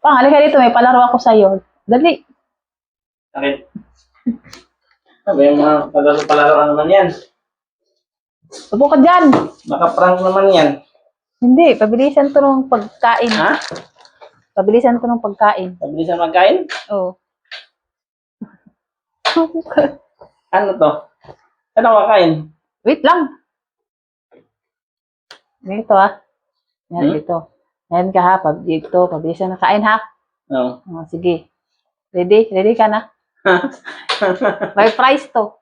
Pang, halika dito. May palaro ako sa'yo. Dali. Bakit? Sabi yung mga palaro naman yan. Upo ka dyan. Maka-prank naman yan. Hindi, pabilisan to ng pagkain. Ha? Pabilisan to ng pagkain. Pabilisan magkain? Oo. Ano to? Ano kakain? Wait lang. Dito Yan, dito. Yan ka ha. Dito, pabilisan na kain ha. Oo. Oh, sige. Ready? Ready ka na? May price to.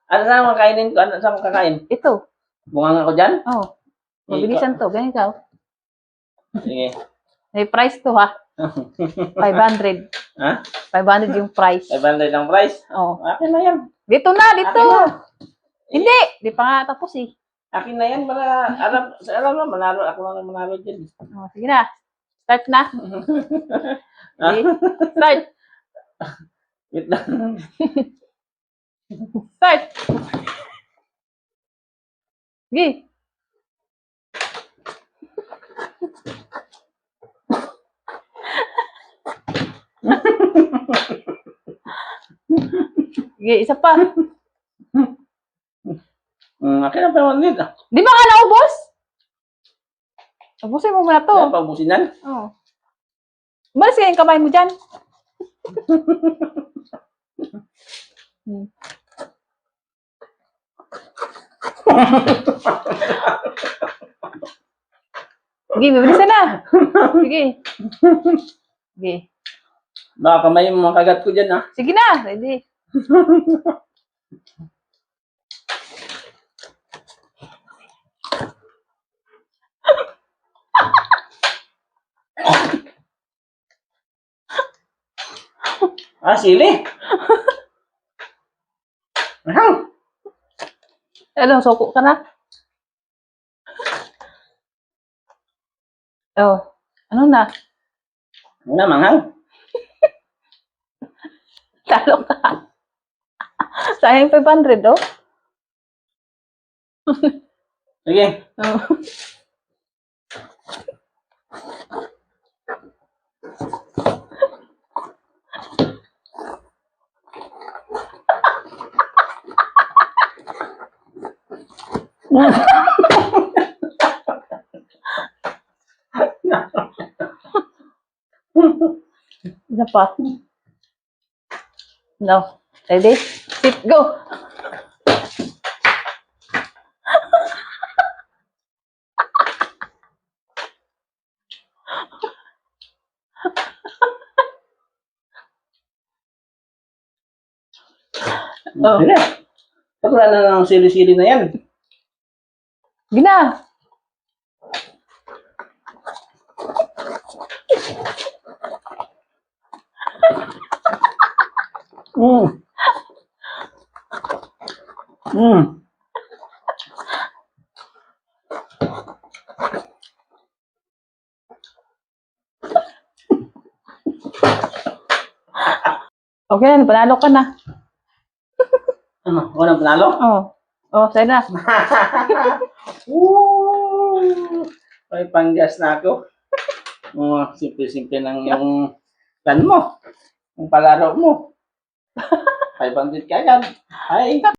Ano saan makainin ko? Ano saan kakain? Ito. Bunga nga ko dyan? Oh. Mabilisan to. Ganyan ka. Sige. May price to ha. 500. Ha? 500 yung price. 500 ang price? Oh. Akin na yan. Dito na, dito. Akin na. Hindi. Di pa nga tapos eh. Akin na yan para alam na manalo. Ako na manalo dyan. Oh, sige na. Start na. Ha? Okay. Start. Wait lang. Start. Sige. Sige, isa pa. Akin na 500. Di ba ka naubos? Ubusin mo muna to. Yan, paubusin yan. Oh. Umalis ka yung kamay mo dyan. Sige, bibilisan na. Sige. Sige. Baka kamay yung mga kagat ko dyan, ha? Sige na. Ready. Sili. Mahal. Ano, soko ka na? Oh, ano na? Ano na, mahal? Talo ka. Sayang 500, oh. Sige. Oh. Isa pa. No. Ready? Sit, go. Oh. Sige. Pag wala na ng sili-sili na yan. Gina. Okay na, panalo ka na. Ano? Unang panalo? Oh. Oh, sa'yo na. Woo! May panggas na ako. Simple-simple lang yung plan mo. Yung palaro mo. 500 ka yan. Ay.